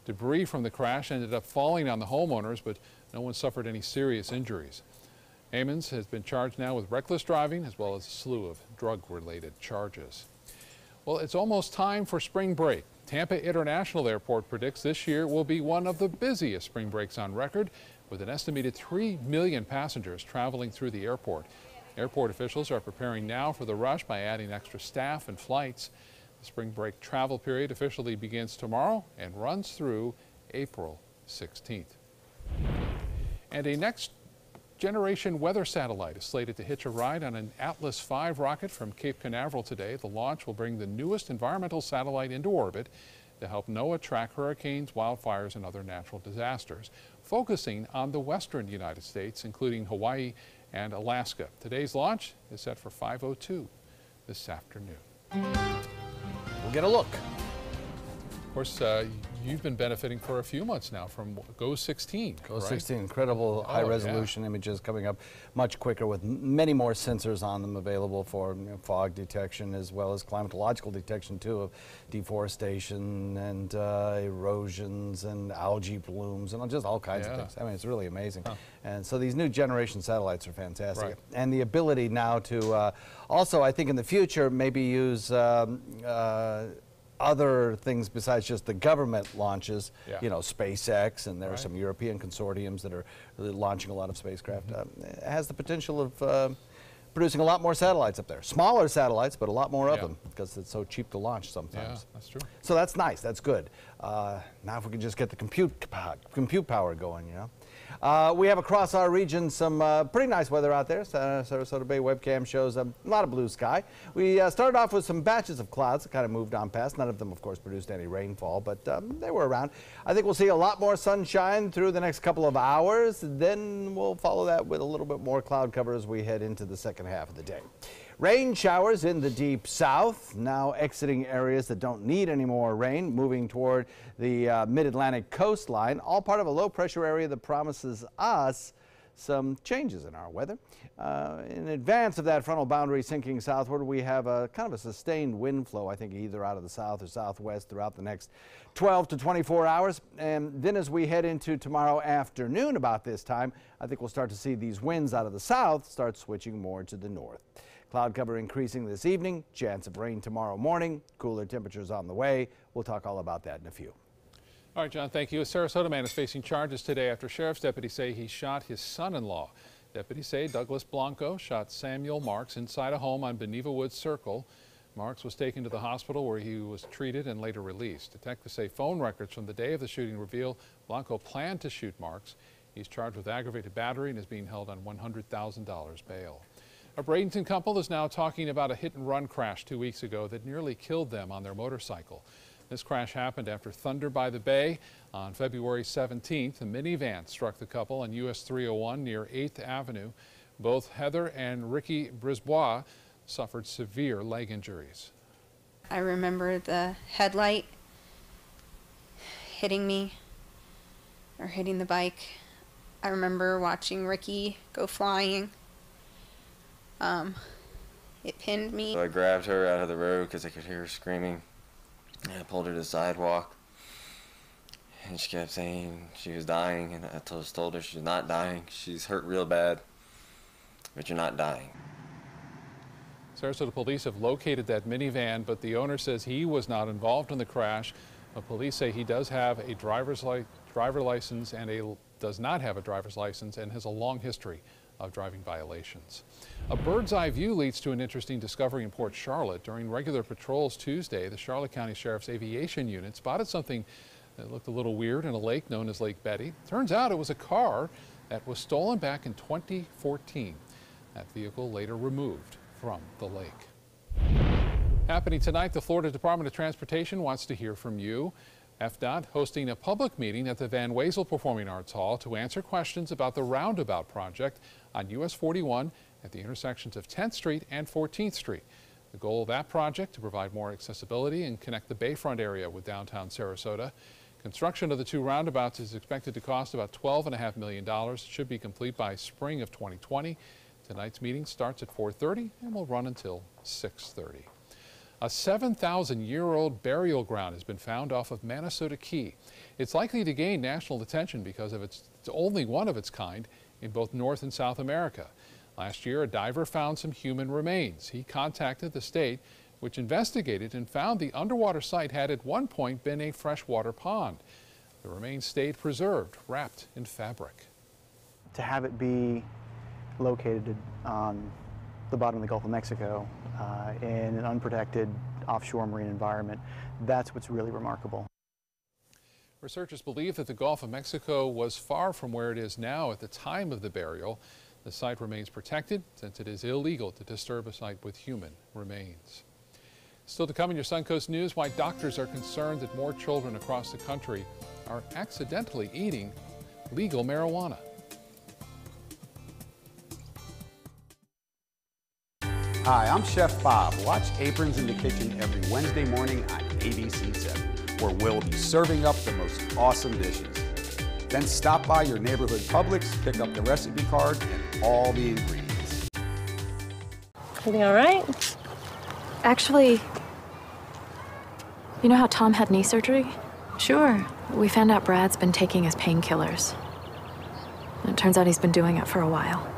Debris from the crash ended up falling on the homeowners, but no one suffered any serious injuries. Amons has been charged now with reckless driving as well as a slew of drug-related charges. Well, it's almost time for spring break. Tampa International Airport predicts this year will be one of the busiest spring breaks on record, with an estimated 3 million passengers traveling through the airport. Airport officials are preparing now for the rush by adding extra staff and flights. The spring break travel period officially begins tomorrow and runs through April 16th. And a next-generation weather satellite is slated to hitch a ride on an Atlas V rocket from Cape Canaveral today. The launch will bring the newest environmental satellite into orbit to help NOAA track hurricanes, wildfires, and other natural disasters, focusing on the western United States, including Hawaii and Alaska. Today's launch is set for 5:02 this afternoon. We'll get a look. Of course, you've been benefiting for a few months now from GOES 16. GOES right? 16, incredible high-resolution images coming up much quicker with many more sensors on them available for fog detection as well as climatological detection too of deforestation and erosions and algae blooms and just all kinds of things. I mean, it's really amazing. And so these new generation satellites are fantastic. Right. And the ability now to also, I think in the future, maybe use other things besides just the government launches, you know, SpaceX, and there are some European consortiums that are launching a lot of spacecraft. It has the potential of producing a lot more satellites up there. Smaller satellites, but a lot more of them because it's so cheap to launch sometimes. Yeah, that's true. So that's nice, that's good. Now if we can just get the compute power going, you know. We have across our region some pretty nice weather out there. Sarasota Bay webcam shows a lot of blue sky. We started off with some batches of clouds that kind of moved on past. None of them, of course, produced any rainfall, but they were around. I think we'll see a lot more sunshine through the next couple of hours. Then we'll follow that with a little bit more cloud cover as we head into the second half of the day. Rain showers in the deep south, now exiting areas that don't need any more rain, moving toward the mid-Atlantic coastline, all part of a low-pressure area that promises us some changes in our weather. In advance of that frontal boundary sinking southward, we have a kind of a sustained wind flow, I think either out of the south or southwest throughout the next 12 to 24 hours. And then as we head into tomorrow afternoon about this time, I think we'll start to see these winds out of the south start switching more to the north. Cloud cover increasing this evening, chance of rain tomorrow morning, cooler temperatures on the way. We'll talk all about that in a few. All right, John, thank you. A Sarasota man is facing charges today after sheriff's deputies say he shot his son-in-law. Deputies say Douglas Blanco shot Samuel Marks inside a home on Beneva Woods Circle. Marks was taken to the hospital where he was treated and later released. Detectives say phone records from the day of the shooting reveal Blanco planned to shoot Marks. He's charged with aggravated battery and is being held on $100,000 bail. A Bradenton couple is now talking about a hit-and-run crash 2 weeks ago that nearly killed them on their motorcycle. This crash happened after Thunder by the Bay on February 17th. A minivan struck the couple on US 301 near 8th Avenue. Both Heather and Ricky Brisbois suffered severe leg injuries. I remember the headlight hitting me, or hitting the bike. I remember watching Ricky go flying. It pinned me. So I grabbed her out of the road because I could hear her screaming. And I pulled her to the sidewalk. And she kept saying she was dying. And I told her she's not dying. She's hurt real bad. But you're not dying. Sarasota police have located that minivan, but the owner says he was not involved in the crash. Police say he does have a driver license and does not have a driver's license and has a long history of driving violations. A bird's eye view leads to an interesting discovery in Port Charlotte. During regular patrols Tuesday, the Charlotte County Sheriff's Aviation Unit spotted something that looked a little weird in a lake known as Lake Betty. Turns out it was a car that was stolen back in 2014. That vehicle later removed from the lake. Happening tonight, the Florida Department of Transportation wants to hear from you. FDOT hosting a public meeting at the Van Wezel Performing Arts Hall to answer questions about the roundabout project on US 41 at the intersections of 10th Street and 14th Street. The goal of that project to provide more accessibility and connect the Bayfront area with downtown Sarasota. Construction of the two roundabouts is expected to cost about $12.5 million. It should be complete by spring of 2020. Tonight's meeting starts at 4:30 and will run until 6:30. A 7,000-year-old burial ground has been found off of Manasota Key. It's likely to gain national attention because it's only one of its kind in both North and South America. Last year, a diver found some human remains. He contacted the state, which investigated and found the underwater site had at one point been a freshwater pond. The remains stayed preserved, wrapped in fabric. To have it be located on the bottom of the Gulf of Mexico in an unprotected offshore marine environment, that's what's really remarkable. Researchers believe that the Gulf of Mexico was far from where it is now at the time of the burial. The site remains protected since it is illegal to disturb a site with human remains. Still to come in your Suncoast News, why doctors are concerned that more children across the country are accidentally eating legal marijuana. Hi, I'm Chef Bob. Watch Aprons in the Kitchen every Wednesday morning on ABC 7. where we'll be serving up the most awesome dishes. Then stop by your neighborhood Publix, pick up the recipe card and all the ingredients. Everything all right? Actually, you know how Tom had knee surgery? Sure. We found out Brad's been taking his painkillers. And it turns out he's been doing it for a while.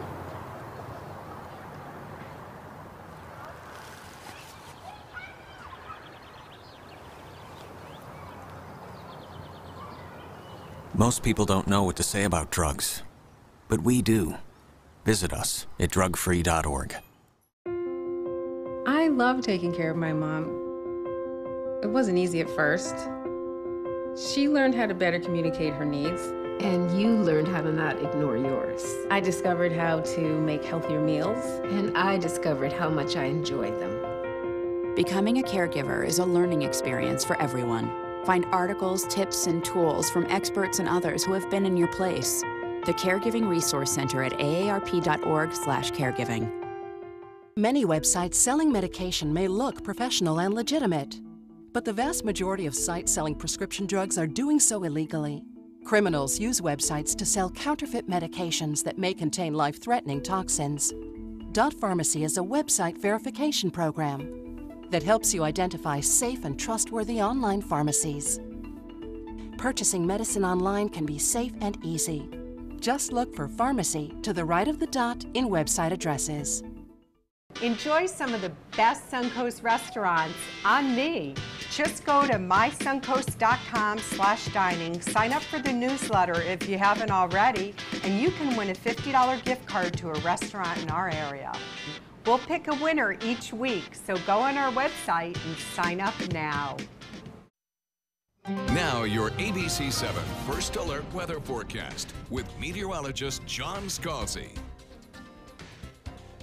Most people don't know what to say about drugs, but we do. Visit us at drugfree.org. I love taking care of my mom. It wasn't easy at first. She learned how to better communicate her needs. And you learned how to not ignore yours. I discovered how to make healthier meals, and I discovered how much I enjoyed them. Becoming a caregiver is a learning experience for everyone. Find articles, tips, and tools from experts and others who have been in your place. The Caregiving Resource Center at aarp.org/caregiving. Many websites selling medication may look professional and legitimate, but the vast majority of sites selling prescription drugs are doing so illegally. Criminals use websites to sell counterfeit medications that may contain life-threatening toxins. Dot Pharmacy is a website verification program that helps you identify safe and trustworthy online pharmacies. Purchasing medicine online can be safe and easy. Just look for pharmacy to the right of the dot in website addresses. Enjoy some of the best Suncoast restaurants on me. Just go to mysuncoast.com/dining, sign up for the newsletter if you haven't already, and you can win a $50 gift card to a restaurant in our area. We'll pick a winner each week, so go on our website and sign up now. Now your ABC7 First Alert Weather Forecast with meteorologist John Scalzi.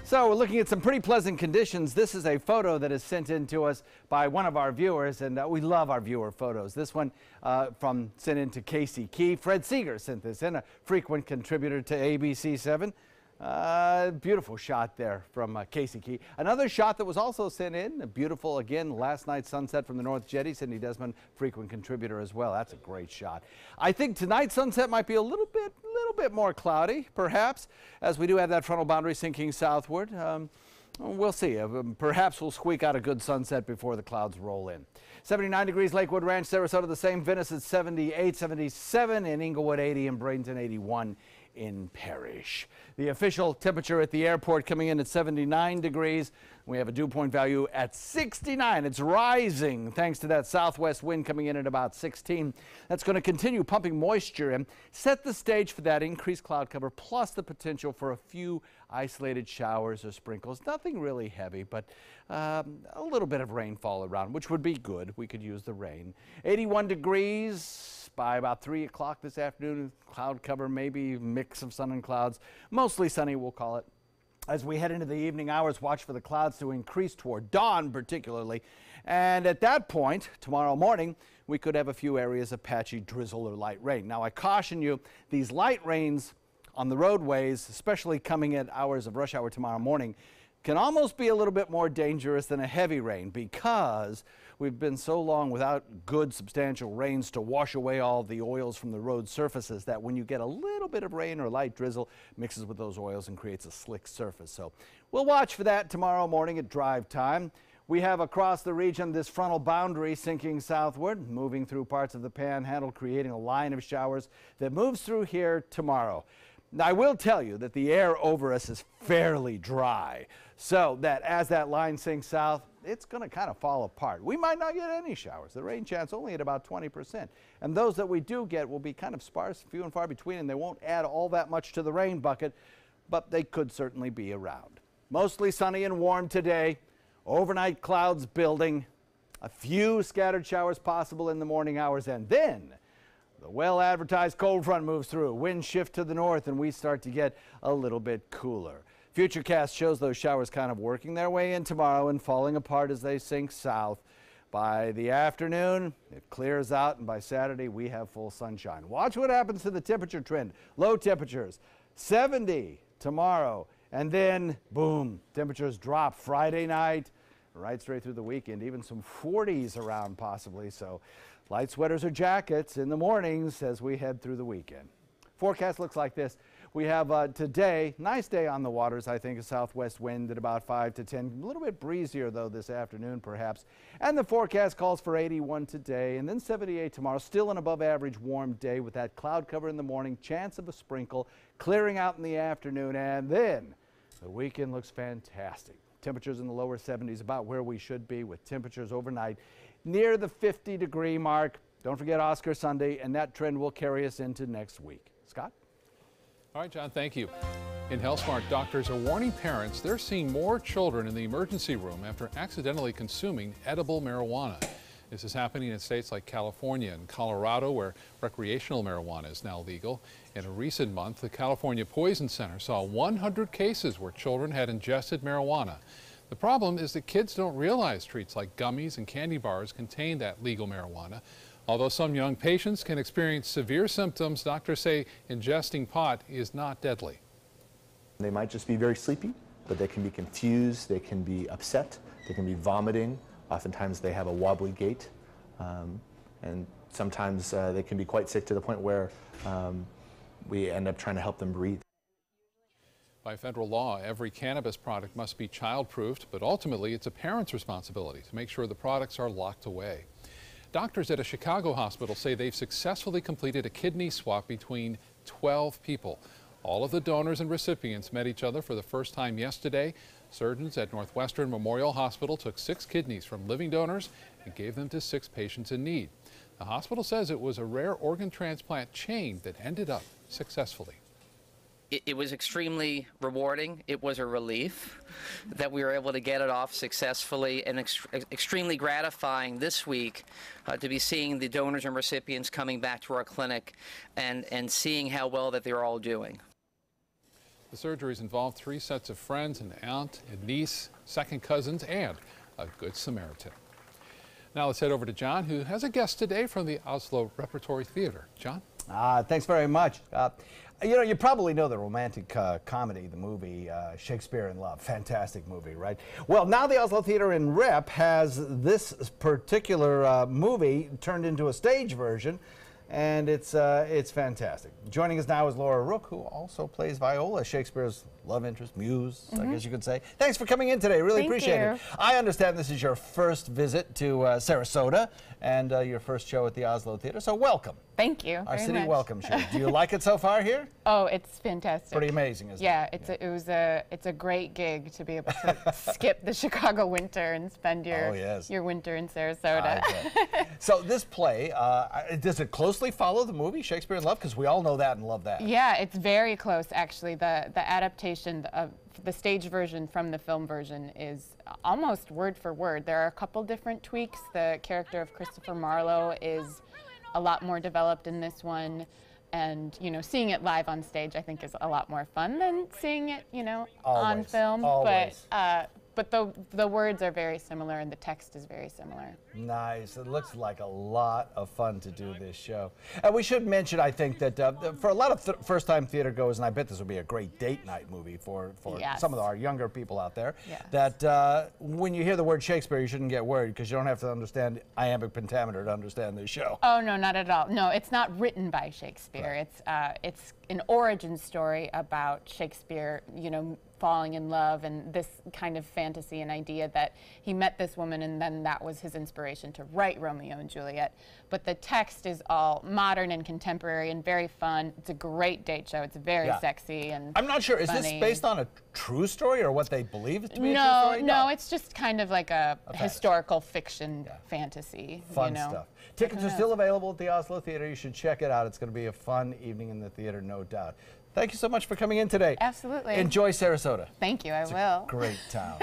So we're looking at some pretty pleasant conditions. This is a photo that is sent in to us by one of our viewers, and we love our viewer photos. This one sent in to Casey Key. Fred Seeger sent this in, a frequent contributor to ABC7. Beautiful shot there from Casey Key. Another shot that was also sent in, beautiful again, last night's sunset from the North Jetty. Cindy Desmond, frequent contributor as well. That's a great shot. I think tonight's sunset might be a little bit more cloudy, perhaps, as we do have that frontal boundary sinking southward. We'll see. Perhaps we'll squeak out a good sunset before the clouds roll in. 79 degrees Lakewood Ranch, Sarasota the same. Venice at 78, 77 in Inglewood, 80 in Bradenton, 81 in Parrish. The official temperature at the airport coming in at 79 degrees. We have a dew point value at 69. It's rising thanks to that southwest wind coming in at about 16. That's going to continue pumping moisture and set the stage for that increased cloud cover, plus the potential for a few isolated showers or sprinkles. Nothing really heavy, but a little bit of rainfall around, which would be good. We could use the rain. 81 degrees. By about 3 o'clock this afternoon, cloud cover, maybe mix of sun and clouds. Mostly sunny, we'll call it. As we head into the evening hours, watch for the clouds to increase toward dawn particularly. And at that point, tomorrow morning, we could have a few areas of patchy drizzle or light rain. Now, I caution you, these light rains on the roadways, especially coming at hours of rush hour tomorrow morning, can almost be a little bit more dangerous than a heavy rain, because we've been so long without good substantial rains to wash away all the oils from the road surfaces that when you get a little bit of rain or light drizzle, mixes with those oils and creates a slick surface. So we'll watch for that tomorrow morning at drive time. We have across the region this frontal boundary sinking southward, moving through parts of the Panhandle, creating a line of showers that moves through here tomorrow. Now, I will tell you that the air over us is fairly dry, so that as that line sinks south, it's going to kind of fall apart. We might not get any showers. The rain chance only at about 20%. And those that we do get will be kind of sparse, few and far between, and they won't add all that much to the rain bucket, but they could certainly be around. Mostly sunny and warm today. Overnight clouds building. A few scattered showers possible in the morning hours, and then the well-advertised cold front moves through. Winds shift to the north, and we start to get a little bit cooler. Futurecast shows those showers kind of working their way in tomorrow and falling apart as they sink south. By the afternoon, it clears out, and by Saturday, we have full sunshine. Watch what happens to the temperature trend. Low temperatures, 70 tomorrow, and then, boom, temperatures drop Friday night, right straight through the weekend, even some 40s around possibly. So Light sweaters or jackets in the mornings as we head through the weekend. Forecast looks like this. We have today, nice day on the waters, I think, a southwest wind at about 5 to 10. A little bit breezier, though, this afternoon, perhaps. And the forecast calls for 81 today and then 78 tomorrow. Still an above-average warm day with that cloud cover in the morning, chance of a sprinkle, clearing out in the afternoon, and then the weekend looks fantastic. Temperatures in the lower 70s, about where we should be, with temperatures overnight near the 50-degree mark. Don't forget Oscar Sunday, and that trend will carry us into next week. Scott? All right, John, thank you. In HealthSmart, doctors are warning parents they're seeing more children in the emergency room after accidentally consuming edible marijuana. This is happening in states like California and Colorado, where recreational marijuana is now legal. In a recent month, the California Poison Center saw 100 cases where children had ingested marijuana. The problem is that kids don't realize treats like gummies and candy bars contain that legal marijuana. Although some young patients can experience severe symptoms, doctors say ingesting pot is not deadly. They might just be very sleepy, but they can be confused, they can be upset, they can be vomiting. Oftentimes they have a wobbly gait, and sometimes they can be quite sick to the point where we end up trying to help them breathe. By federal law, every cannabis product must be child-proofed, but ultimately it's a parent's responsibility to make sure the products are locked away. Doctors at a Chicago hospital say they've successfully completed a kidney swap between 12 people. All of the donors and recipients met each other for the first time yesterday. Surgeons at Northwestern Memorial Hospital took 6 kidneys from living donors and gave them to 6 patients in need. The hospital says it was a rare organ transplant chain that ended up successfully. It was extremely rewarding. It was a relief that we were able to get it off successfully, and extremely gratifying this week to be seeing the donors and recipients coming back to our clinic and seeing how well that they're all doing. The surgeries involved 3 sets of friends, an aunt, a niece, second cousins, and a Good Samaritan. Now let's head over to John, who has a guest today from the Oslo Repertory Theater. John? Thanks very much. You know, you probably know the romantic comedy, the movie Shakespeare in Love. Fantastic movie, right? Well, now the Oslo Theater in Rep has this particular movie turned into a stage version, and it's fantastic. Joining us now is Laura Rook, who also plays Viola, Shakespeare's love interest, muse, I guess you could say. Thanks for coming in today. Really appreciate it. I understand this is your first visit to Sarasota and your first show at the Oslo Theater, so welcome. Thank you. Our city welcome show. Do you like it so far here? Oh, it's fantastic. Pretty amazing, isn't it? Yeah, it's a great gig to be able to skip the Chicago winter and spend your winter in Sarasota. So this play, does it closely follow the movie Shakespeare in Love? Because we all know that and love that. Yeah, it's very close actually. The adaptation of the stage version from the film version is almost word for word. There are a couple different tweaks. The character of Christopher Marlowe is a lot more developed in this one, and seeing it live on stage I think is a lot more fun than seeing it on film. But the words are very similar and the text is very similar. Nice. It looks like a lot of fun to do this show. And we should mention, I think, that for a lot of first-time theater goers, and I bet this would be a great date night movie for some of our younger people out there, that when you hear the word Shakespeare, you shouldn't get worried because you don't have to understand iambic pentameter to understand this show. Oh, no, not at all. No, it's not written by Shakespeare. Right. It's an origin story about Shakespeare, falling in love and this kind of fantasy and idea that he met this woman and then that was his inspiration to write Romeo and Juliet. But the text is all modern and contemporary and very fun. It's a great date show. It's very sexy and I'm not sure, funny. Is this based on a true story or what they believe it to be a true story? No, it's just kind of like a historical fiction fantasy. Fun stuff. Tickets are still available at the Oslo Theater. You should check it out. It's going to be a fun evening in the theater, no doubt. Thank you so much for coming in today. Absolutely. Enjoy Sarasota. Thank you, I will. A great town.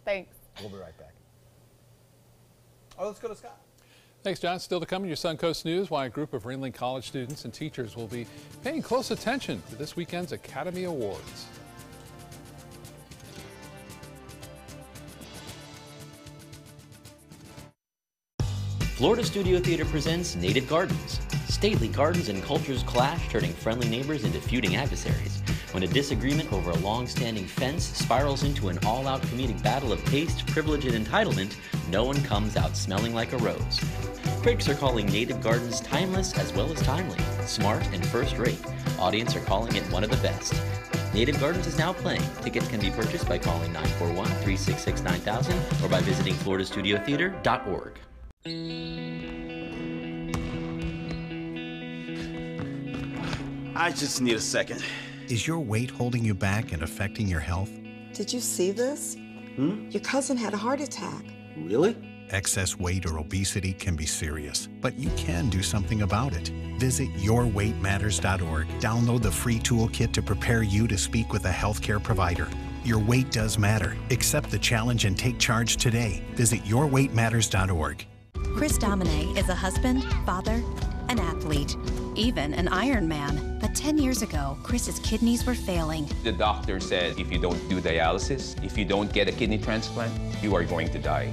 Thanks. We'll be right back. Oh, let's go to Scott. Thanks, John. Still to come in your Suncoast News, why a group of Ringling College students and teachers will be paying close attention to this weekend's Academy Awards. Florida Studio Theater presents Native Gardens. Stately gardens and cultures clash, turning friendly neighbors into feuding adversaries. When a disagreement over a long-standing fence spirals into an all-out comedic battle of taste, privilege, and entitlement, no one comes out smelling like a rose. Critics are calling Native Gardens timeless as well as timely, smart and first-rate. Audience are calling it one of the best. Native Gardens is now playing. Tickets can be purchased by calling 941-366-9000 or by visiting FloridaStudioTheater.org. I just need a second. Is your weight holding you back and affecting your health? Did you see this? Your cousin had a heart attack. Really? Excess weight or obesity can be serious, but you can do something about it. Visit yourweightmatters.org. Download the free toolkit to prepare you to speak with a healthcare provider. Your weight does matter. Accept the challenge and take charge today. Visit yourweightmatters.org. Chris Domine is a husband, father, an athlete, even an Ironman. But 10 years ago, Chris's kidneys were failing. The doctor said if you don't do dialysis, if you don't get a kidney transplant, you are going to die.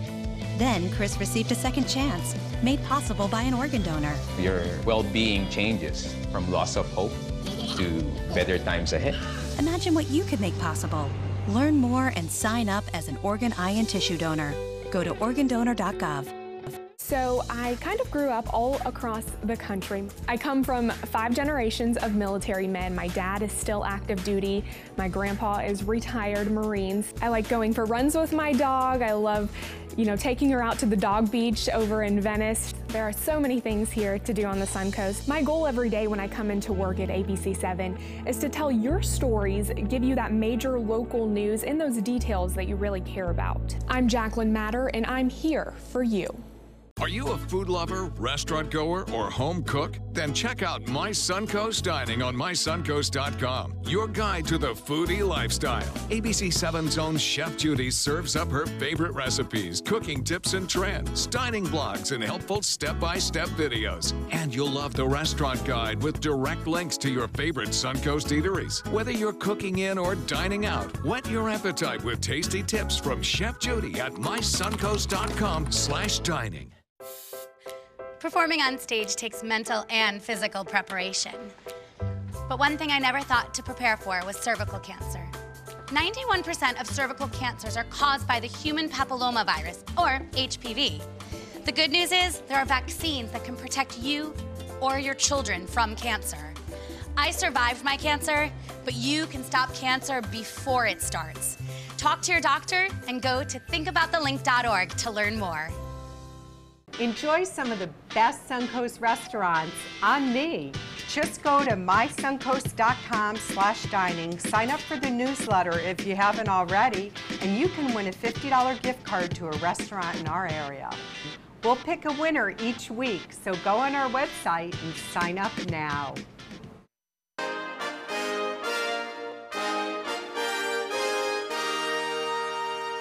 Then Chris received a second chance, made possible by an organ donor. Your well-being changes from loss of hope to better times ahead. Imagine what you could make possible. Learn more and sign up as an organ, eye, and tissue donor. Go to organdonor.gov. So I kind of grew up all across the country. I come from 5 generations of military men. My dad is still active duty. My grandpa is retired Marines. I like going for runs with my dog. I love, taking her out to the dog beach over in Venice. There are so many things here to do on the Suncoast. My goal every day when I come into work at ABC7 is to tell your stories, give you that major local news and those details that you really care about. I'm Jacqueline Matter, and I'm here for you. Are you a food lover, restaurant goer, or home cook? Then check out My Suncoast Dining on mysuncoast.com, your guide to the foodie lifestyle. ABC7's own Chef Judy serves up her favorite recipes, cooking tips and trends, dining blogs, and helpful step-by-step videos. And you'll love the restaurant guide with direct links to your favorite Suncoast eateries. Whether you're cooking in or dining out, whet your appetite with tasty tips from Chef Judy at mysuncoast.com/dining. Performing on stage takes mental and physical preparation. But one thing I never thought to prepare for was cervical cancer. 91% of cervical cancers are caused by the human papillomavirus, or HPV. The good news is there are vaccines that can protect you or your children from cancer. I survived my cancer, but you can stop cancer before it starts. Talk to your doctor and go to thinkaboutthelink.org to learn more. Enjoy some of the best Suncoast restaurants on me. Just go to mysuncoast.com/dining, sign up for the newsletter if you haven't already, and you can win a $50 gift card to a restaurant in our area. We'll pick a winner each week, so go on our website and sign up now.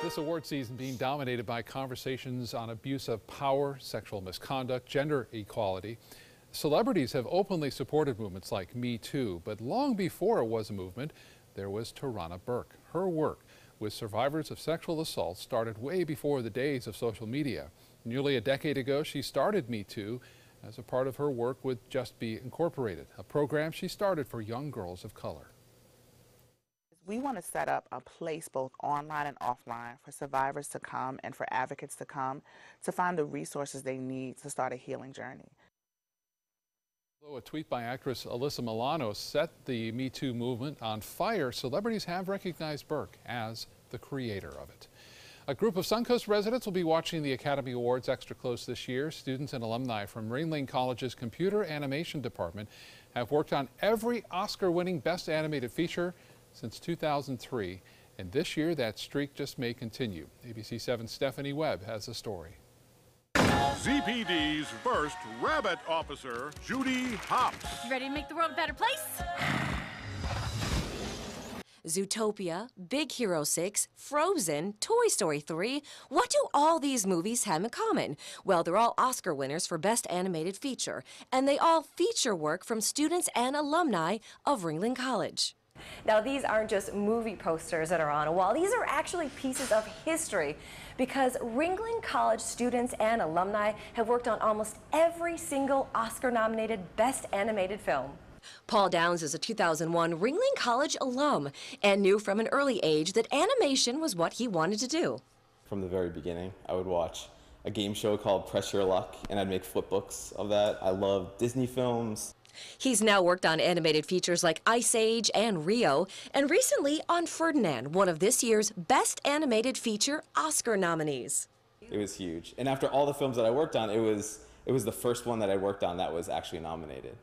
This award season being dominated by conversations on abuse of power, sexual misconduct, gender equality. Celebrities have openly supported movements like Me Too, but long before it was a movement, there was Tarana Burke. Her work with survivors of sexual assault started way before the days of social media. Nearly a decade ago, she started Me Too as a part of her work with Just Be Incorporated, a program she started for young girls of color. We want to set up a place both online and offline for survivors to come and for advocates to come to find the resources they need to start a healing journey. Although a tweet by actress Alyssa Milano set the Me Too movement on fire, celebrities have recognized Burke as the creator of it. A group of Suncoast residents will be watching the Academy Awards extra close this year. Students and alumni from Ringling College's Computer Animation Department have worked on every Oscar-winning Best Animated Feature since 2003, and this year that streak just may continue. ABC7's Stephanie Webb has the story. ZPD's first rabbit officer, Judy Hopps. Ready to make the world a better place? Zootopia, Big Hero 6, Frozen, Toy Story 3. What do all these movies have in common? Well, they're all Oscar winners for Best Animated Feature, and they all feature work from students and alumni of Ringling College. Now, these aren't just movie posters that are on a wall. These are actually pieces of history because Ringling College students and alumni have worked on almost every single Oscar-nominated Best Animated Film. Paul Downs is a 2001 Ringling College alum and knew from an early age that animation was what he wanted to do. From the very beginning, I would watch a game show called Press Your Luck, and I'd make flip books of that. I love Disney films. He's now worked on animated features like Ice Age and Rio, and recently on Ferdinand, one of this year's Best Animated Feature Oscar nominees. It was huge. And after all the films that I worked on, it was the first one that I worked on that was actually nominated.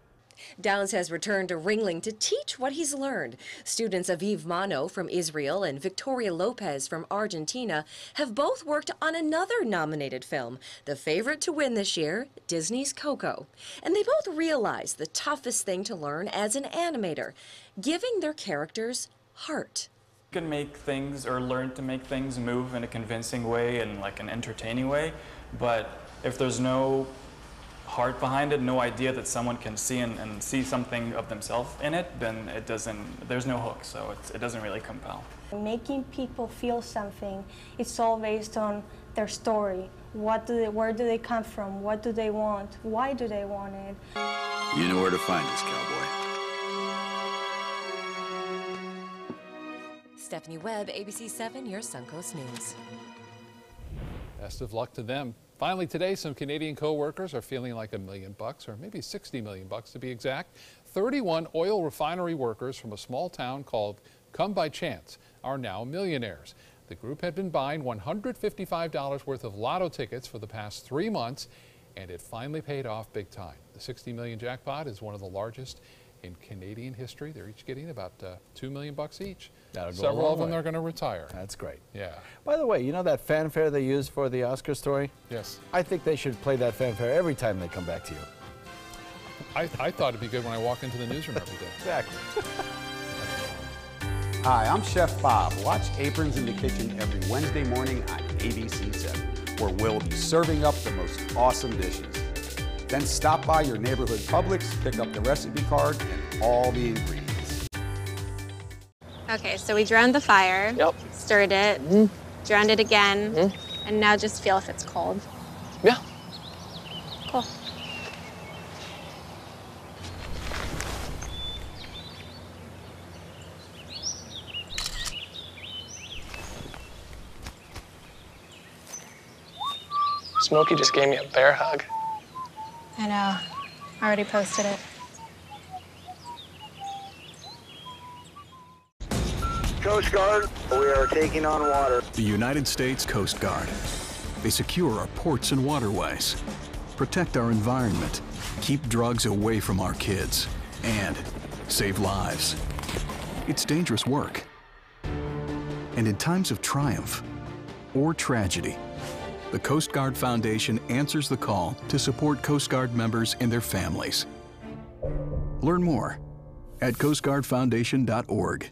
Downs has returned to Ringling to teach what he's learned. Students Aviv Mano from Israel and Victoria Lopez from Argentina have both worked on another nominated film, the favorite to win this year, Disney's Coco. And they both realize the toughest thing to learn as an animator, giving their characters heart. You can make things or learn to make things move in a convincing way and like an entertaining way, but if there's no heart behind it, no idea that someone can see and see something of themselves in it, then there's no hook, so it doesn't really compel. Making people feel something, it's all based on their story. Where do they come from? What do they want? Why do they want it? You know where to find us, cowboy. Stephanie Webb, ABC 7, your Suncoast News. Best of luck to them. Finally today, some Canadian co-workers are feeling like $1 million, or maybe $60 million to be exact. 31 oil refinery workers from a small town called Come By Chance are now millionaires. The group had been buying $155 worth of lotto tickets for the past 3 months, and it finally paid off big time. The $60 million jackpot is one of the largest in Canadian history. They're each getting about $2 million each. Several of them are going to retire. That's great. Yeah. By the way, you know that fanfare they use for the Oscar story? Yes. I think they should play that fanfare every time they come back to you. I thought it'd be good when I walk into the newsroom every day. Exactly. Hi, I'm Chef Bob. Watch Aprons in the Kitchen every Wednesday morning on ABC 7, where we'll be serving up the most awesome dishes. Then stop by your neighborhood Publix, pick up the recipe card and all the ingredients. Okay, so we drowned the fire, stirred it, drowned it again, and now just feel if it's cold. Yeah. Cool. Smokey just gave me a bear hug. I know. I already posted it. Coast Guard, we are taking on water. The United States Coast Guard. They secure our ports and waterways, protect our environment, keep drugs away from our kids, and save lives. It's dangerous work. And in times of triumph or tragedy, the Coast Guard Foundation answers the call to support Coast Guard members and their families. Learn more at coastguardfoundation.org.